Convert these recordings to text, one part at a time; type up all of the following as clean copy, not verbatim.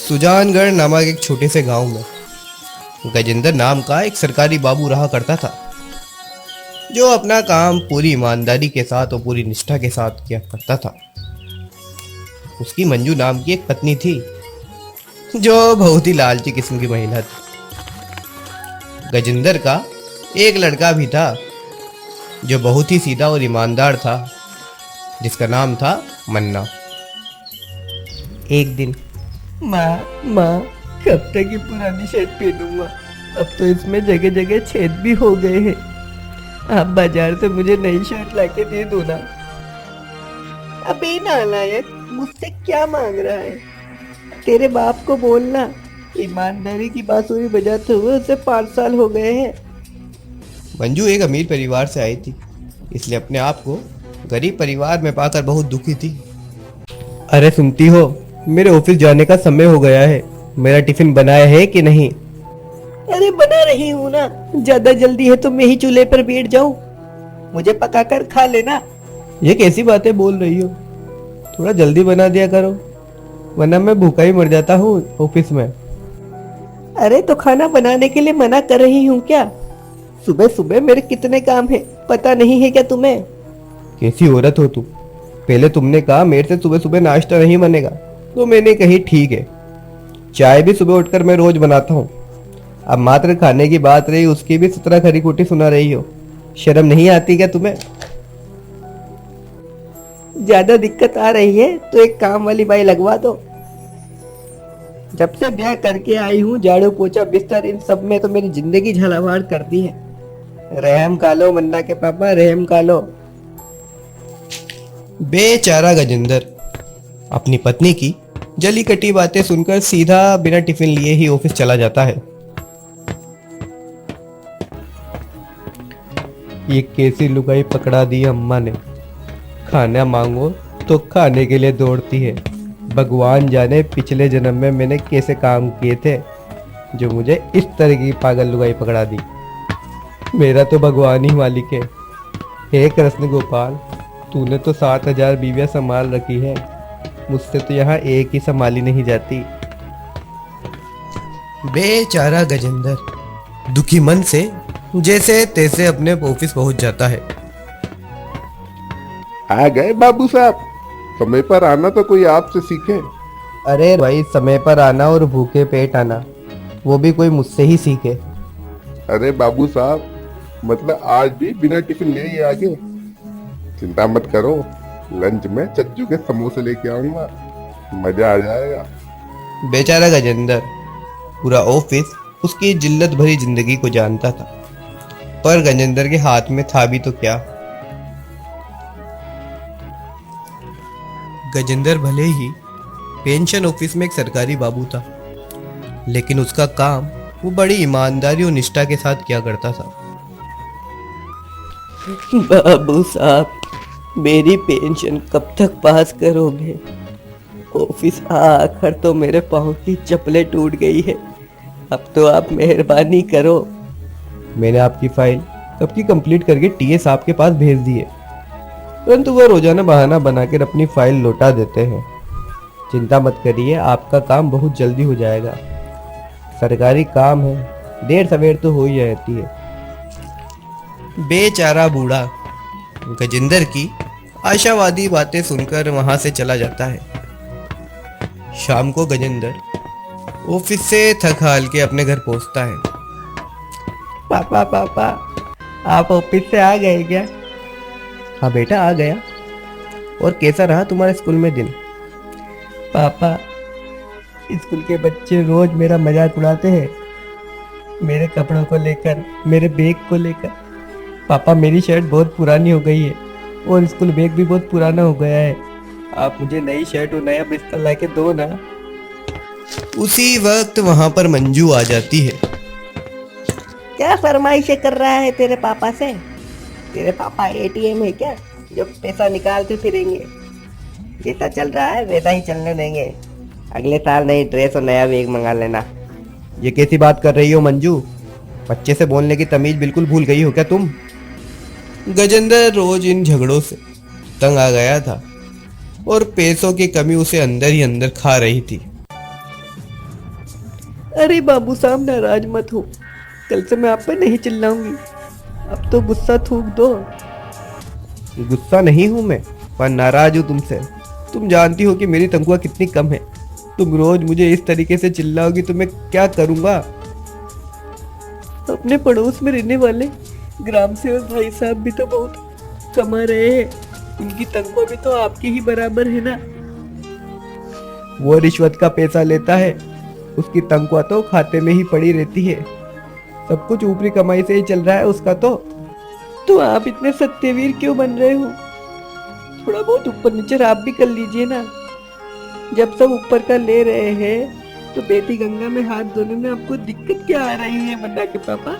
सुजानगढ़ नामक एक छोटे से गांव में गजेंद्र नाम का एक सरकारी बाबू रहा करता था, जो अपना काम पूरी ईमानदारी के साथ और पूरी निष्ठा के साथ किया करता था। उसकी मंजू नाम की एक पत्नी थी, जो बहुत ही लालची किस्म की महिला थी। गजेंद्र का एक लड़का भी था, जो बहुत ही सीधा और ईमानदार था, जिसका नाम था मन्ना। एक दिन, माँ कब तक ये पुरानी शर्ट पहनूंगा? अब तो इसमें जगह जगह छेद भी हो गए हैं। आप बाजार से मुझे नई शर्ट लाके दे दो ना। अबे नालायक, मुझसे क्या मांग रहा है? तेरे बाप को बोलना, ईमानदारी की बांसुरी बजाते हुए उसे 5 साल हो गए हैं। मंजू एक अमीर परिवार से आई थी, इसलिए अपने आप को गरीब परिवार में पाकर बहुत दुखी थी। अरे सुनती हो, मेरे ऑफिस जाने का समय हो गया है। मेरा टिफिन बनाया है कि नहीं? अरे बना रही हूँ ना। ज्यादा जल्दी है तो मैं ही चूल्हे पर बैठ जाऊं? मुझे पकाकर खा लेना। ये कैसी बातें बोल रही हो? थोड़ा जल्दी बना दिया करो, वरना मैं भूखा ही मर जाता हूँ ऑफिस में। अरे तो खाना बनाने के लिए मना कर रही हूँ क्या? सुबह सुबह मेरे कितने काम है, पता नहीं है क्या तुम्हें? कैसी औरत हो तुम? पहले तुमने कहा मेरे से सुबह सुबह नाश्ता नहीं बनेगा, तो मैंने कही ठीक है। चाय भी सुबह उठकर मैं रोज बनाता हूँ। अब मात्र खाने की बात रही, उसकी भी 17 खरी खोटी सुना रही हो। शर्म नहीं आती क्या तुम्हें? ज्यादा दिक्कत आ रही है तो एक काम वाली बाई लगवा दो। जब से ब्याह करके आई हूँ, झाड़ू पोछा बिस्तर इन सब में तो मेरी जिंदगी झलावाड़ कर दी है। रहम का लो मन्ना के पापा, रहम का लो। बेचारा गजेंद्र अपनी पत्नी की जली कटी बातें सुनकर सीधा बिना टिफिन लिए ही ऑफिस चला जाता है। ये कैसी लुगाई पकड़ा दी अम्मा ने। खाना मांगो तो खाने के लिए दौड़ती है। भगवान जाने पिछले जन्म में मैंने कैसे काम किए थे, जो मुझे इस तरह की पागल लुगाई पकड़ा दी। मेरा तो भगवान ही मालिक है। हे कृष्ण गोपाल, तूने तो 7000 बीवियां संभाल रखी है, मुझसे तो यहाँ एक ही संभाली नहीं जाती। बेचारा गजेंद्र दुखी मन से जैसे तैसे अपने ऑफिस पहुंच जाता है। आ गए बाबू साहब, समय पर आना तो कोई आपसे सीखे। अरे भाई, समय पर आना और भूखे पेट आना, वो भी कोई मुझसे ही सीखे। अरे बाबू साहब, मतलब आज भी बिना टिफिन ले ही आ गए? चिंता मत करो, लंच में चच्चू के समोसे लेके आऊंगा, मजा आ जाएगा। बेचारा गजेंद्र पूरा ऑफिस उसकी जिल्लत भरी जिंदगी को जानता था, पर गजेंद्र के हाथ में था भी तो क्या। गजेंद्र भले ही पेंशन ऑफिस में एक सरकारी बाबू था, लेकिन उसका काम वो बड़ी ईमानदारी और निष्ठा के साथ किया करता था। बाबू साहब, मेरी पेंशन कब तक पास करोगे? ऑफिस आकर तो मेरे पाँव की चप्पलें टूट गई है। अब तो आप मेहरबानी करो। मैंने आपकी फाइल कब की कंप्लीट करके टीए साहब के पास भेज दी है, परंतु वह रोजाना बहाना बनाकर अपनी फाइल लौटा देते हैं। चिंता मत करिए, आपका काम बहुत जल्दी हो जाएगा। सरकारी काम है, देर सवेर तो हो ही जाती है। बेचारा बूढ़ा गजेंद्र की आशावादी बातें सुनकर वहां से चला जाता है। शाम को गजेंद्र ऑफिस से थक हार के अपने घर पहुंचता है। पापा, आप ऑफिस से आ गए क्या? हाँ बेटा, आ गया। और कैसा रहा तुम्हारे स्कूल में दिन? पापा, स्कूल के बच्चे रोज मेरा मजाक उड़ाते हैं, मेरे कपड़ों को लेकर, मेरे बैग को लेकर। पापा, मेरी शर्ट बहुत पुरानी हो गई है और स्कूल बैग भी बहुत पुराना हो गया है। आप मुझे नई शर्ट और नया बिस्तर ला के दो ना। उसी वक्त वहां पर मंजू आ जाती है। क्या फरमाइशें कर रहा है तेरे पापा से? तेरे पापा एटीएम है क्या, जो पैसा निकालते फिरेंगे? जैसा चल रहा है वैसा ही चलने देंगे। अगले साल नई ड्रेस और नया बैग मंगा लेना। ये कैसी बात कर रही हो मंजू? बच्चे से बोलने की तमीज बिल्कुल भूल गई हो क्या तुम? गजेंद्र रोज इन झगड़ों से तंग आ गया था और पैसों की कमी उसे अंदर ही अंदर खा रही थी। अरे बाबू साहब नाराज मत हो, कल से मैं आप पर नहीं चिल्लाऊंगी। अब तो गुस्सा थूक दो। गुस्सा नहीं हूं मैं, पर नाराज हूं तुमसे। तुम जानती हो कि मेरी तनख्वाह कितनी कम है। तुम रोज मुझे इस तरीके से चिल्लाओगी तो मैं क्या करूंगा। अपने पड़ोस में रहने वाले ग्राम सेवक भाई साहब भी तो बहुत कमा रहे हैं, उनकी तनख्वाह भी तो आपकी ही बराबर है ना। वो रिश्वत का पैसा लेता है, उसकी तनख्वाह तो खाते में ही पड़ी रहती है। सब कुछ ऊपरी कमाई से ही चल रहा है उसका तो आप इतने सत्यवीर क्यों बन रहे हो? थोड़ा बहुत ऊपर नीचे आप भी कर लीजिए ना। जब सब ऊपर का ले रहे हैं तो बेटी गंगा में हाथ धोने में आपको दिक्कत क्या आ रही है मुन्ना के पापा?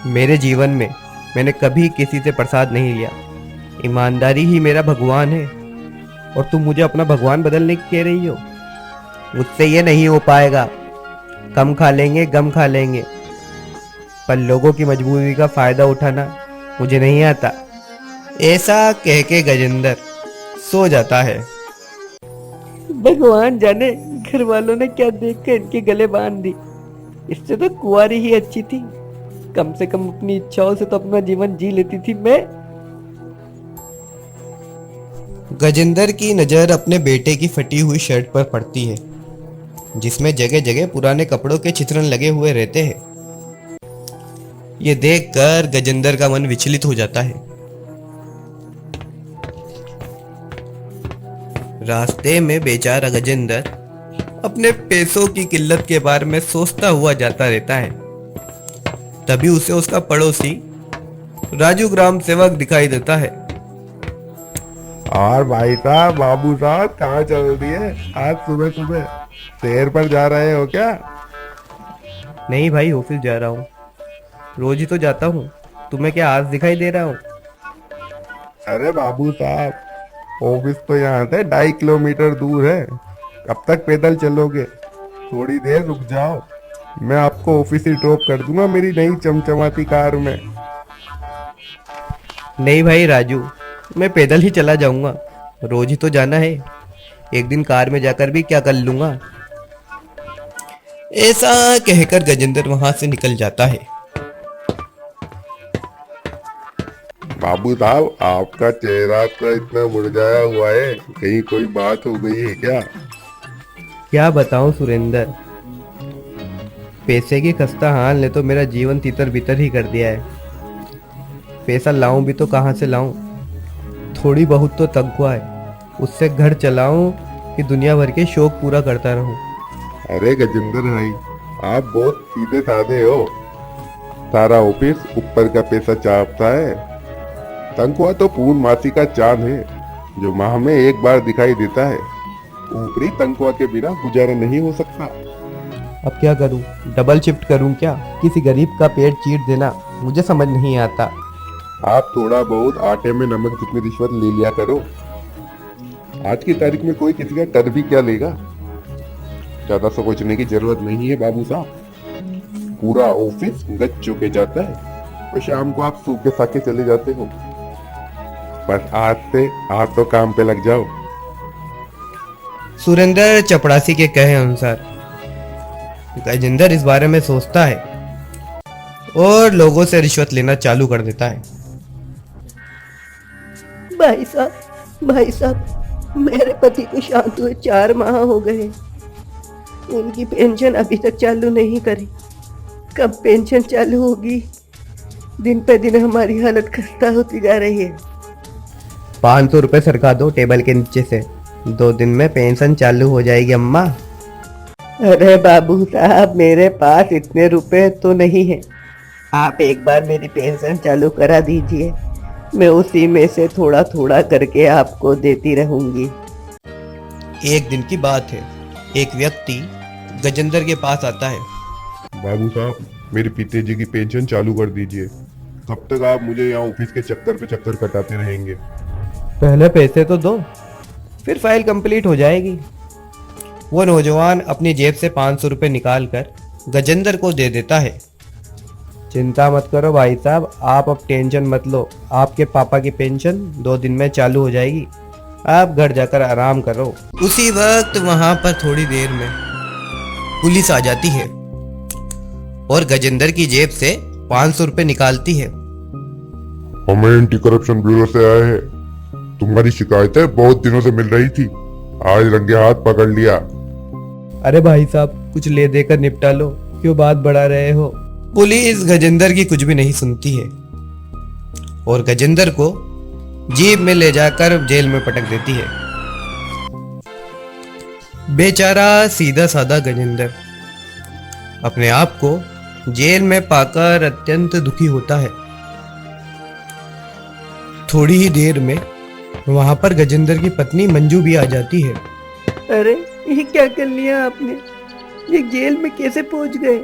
मेरे जीवन में मैंने कभी किसी से प्रसाद नहीं लिया। ईमानदारी ही मेरा भगवान है, और तुम मुझे अपना भगवान बदलने की कह रही हो। मुझसे ये नहीं हो पाएगा। कम खा लेंगे, गम खा लेंगे, पर लोगों की मजबूरी का फायदा उठाना मुझे नहीं आता। ऐसा कह के गजेंद्र सो जाता है। भगवान जाने घर वालों ने क्या देख कर इनके गले बांध दी। इससे तो कुंवारी ही अच्छी थी, कम से कम अपनी इच्छाओं से तो अपना जीवन जी लेती थी मैं। गजेंद्र की नजर अपने बेटे की फटी हुई शर्ट पर पड़ती है, जिसमें जगह जगह पुराने कपड़ों के चित्रण लगे हुए रहते हैं। ये देखकर गजेंद्र का मन विचलित हो जाता है। रास्ते में बेचारा गजेंद्र अपने पैसों की किल्लत के बारे में सोचता हुआ जाता रहता है। तभी उसे उसका पड़ोसी राजू ग्राम सेवक दिखाई देता है। और भाई साहब, बाबू साहब कहाँ चल दिए आज सुबह सुबह? शहर पर जा रहे हो क्या? नहीं भाई, ऑफिस जा रहा हूँ। रोज ही तो जाता हूँ। तुम्हें क्या आज दिखाई दे रहा हूँ? अरे बाबू साहब, ऑफिस तो यहाँ से 2.5 किलोमीटर दूर है। कब तक पैदल चलोगे? थोड़ी देर रुक जाओ, मैं आपको ऑफिस ही ड्रॉप कर दूंगा मेरी नई चमचमाती कार में। नहीं भाई राजू, मैं पैदल ही चला जाऊंगा। रोज ही तो जाना है, एक दिन कार में जाकर भी क्या कर लूंगा। ऐसा कहकर गजेंद्र वहां से निकल जाता है। बाबू साहब, आपका चेहरा तो इतना मुरझाया हुआ है, कहीं कोई बात हो गई है क्या? क्या बताऊं सुरेंद्र, पैसे की खस्ता हाल ने तो मेरा जीवन तितर बितर ही कर दिया है। पैसा लाऊं भी तो कहां से लाऊं? थोड़ी बहुत तो तनख्वाह है, उससे घर चलाऊं कि दुनिया भर के शौक पूरा करता रहूं। अरे गजेंद्र भाई, आप बहुत सीधे साधे हो। सारा ऑफिस ऊपर का पैसा चाहता है। तनख्वाह तो पूर्णमासी का चांद है, जो माह में एक बार दिखाई देता है। ऊपरी तनख्वाह के बिना गुजारा नहीं हो सकता। अब क्या करूं? डबल शिफ्ट करूं क्या? किसी गरीब का पेट चीर देना मुझे समझ नहीं आता। आप थोड़ा बहुत आटे में नमक जितनी रिश्वत ले लिया करो। आज की तारीख में कोई किसी का कर भी क्या लेगा? ज्यादा सोचने की जरूरत नहीं है बाबू साहब। पूरा ऑफिस गच चुके जाता है और शाम को आप सूखे साके चले जाते हो। बस आज से आप तो काम पे लग जाओ। सुरेंद्र चपड़ासी के कहे अनुसार गजेंद्र इस बारे में सोचता है और लोगों से रिश्वत लेना चालू कर देता है। भाई साहब, मेरे पति को शांत हुए 4 माह हो गए। उनकी पेंशन अभी तक चालू नहीं करी। कब पेंशन चालू होगी? दिन पे दिन हमारी हालत खस्ता होती जा रही है। 500 रुपए सरका दो टेबल के नीचे से, 2 दिन में पेंशन चालू हो जाएगी अम्मा। अरे बाबू साहब, मेरे पास इतने रुपए तो नहीं है। आप एक बार मेरी पेंशन चालू करा दीजिए, मैं उसी में से थोड़ा थोड़ा करके आपको देती रहूंगी। एक दिन की बात है, एक व्यक्ति गजेंद्र के पास आता है। बाबू साहब, मेरे पिताजी की पेंशन चालू कर दीजिए। कब तक आप मुझे यहाँ ऑफिस के चक्कर पे चक्कर कटाते रहेंगे? पहले पैसे तो दो, फिर फाइल कंप्लीट हो जाएगी। वो नौजवान अपनी जेब से 500 रुपये निकाल कर गजेंद्र को दे देता है। चिंता मत करो भाई साहब, आप अब टेंशन मत लो। आपके पापा की पेंशन 2 दिन में चालू हो जाएगी। आप घर जाकर आराम करो। उसी वक्त वहां पर थोड़ी देर में पुलिस आ जाती है और गजेंद्र की जेब से 500 रुपए निकालती है। हमें एंटी करप्शन ब्यूरो से आए हैं। तुम्हारी शिकायतें बहुत दिनों से मिल रही थी, आज रंगे हाथ पकड़ लिया। अरे भाई साहब, कुछ ले देकर निपटा लो, क्यों बात बढ़ा रहे हो। पुलिस गजेंद्र की कुछ भी नहीं सुनती है और गजेंद्र को जीप में ले जाकर जेल में पटक देती है। बेचारा सीधा साधा गजेंद्र अपने आप को जेल में पाकर अत्यंत दुखी होता है। थोड़ी ही देर में वहां पर गजेंद्र की पत्नी मंजू भी आ जाती है। अरे ये क्या कर लिया आपने? ये जेल में कैसे पहुंच गए?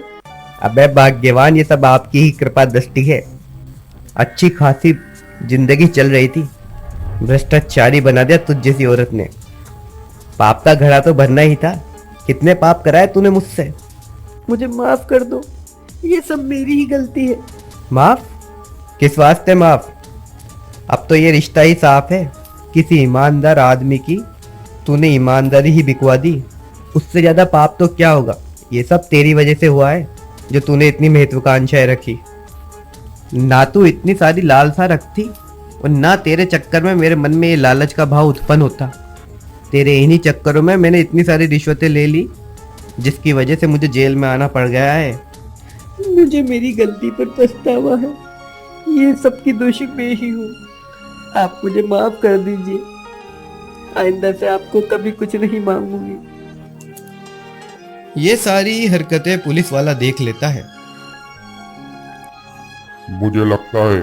अबे भाग्यवान, ये सब आपकी ही कृपा दृष्टि है। अच्छी खासी जिंदगी चल रही थी, भ्रष्टाचारी बना दिया तुझ जैसी औरत ने। पाप का घड़ा तो भरना ही था। कितने पाप कराए तूने मुझसे। मुझे माफ कर दो, ये सब मेरी ही गलती है। माफ? किस वास्ते माफ? अब तो ये रिश्ता ही साफ है। किसी ईमानदार आदमी की तूने ईमानदारी ही बिकवा दी। उससे ज्यादा पाप तो क्या होगा। ये सब तेरी वजह से हुआ है, जो तूने इतनी महत्वाकांक्षाएं रखी। ना तू इतनी सारी लालसा रखती और ना तेरे चक्कर में मेरे मन में ये लालच का भाव उत्पन्न होता। तेरे इन्हीं चक्करों में मैंने इतनी सारी रिश्वतें ले ली, जिसकी वजह से मुझे जेल में आना पड़ गया है। मुझे मेरी गलती पर पछतावा है। ये सब की दोषी मैं ही हूँ। आप मुझे माफ कर दीजिए। आइंदा से आपको कभी कुछ नहीं मांगूंगी। ये सारी हरकतें पुलिस वाला देख लेता है। मुझे लगता है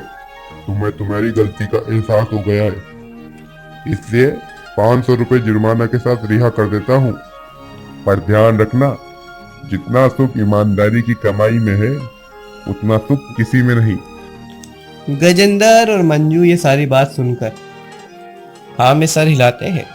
तुम्हें तुम्हारी गलती का एहसास हो गया है, इसलिए 500 रुपए जुर्माना के साथ रिहा कर देता हूँ। पर ध्यान रखना, जितना सुख ईमानदारी की कमाई में है, उतना सुख किसी में नहीं। गजेंद्र और मंजू ये सारी बात सुनकर हाँ में सर हिलाते हैं।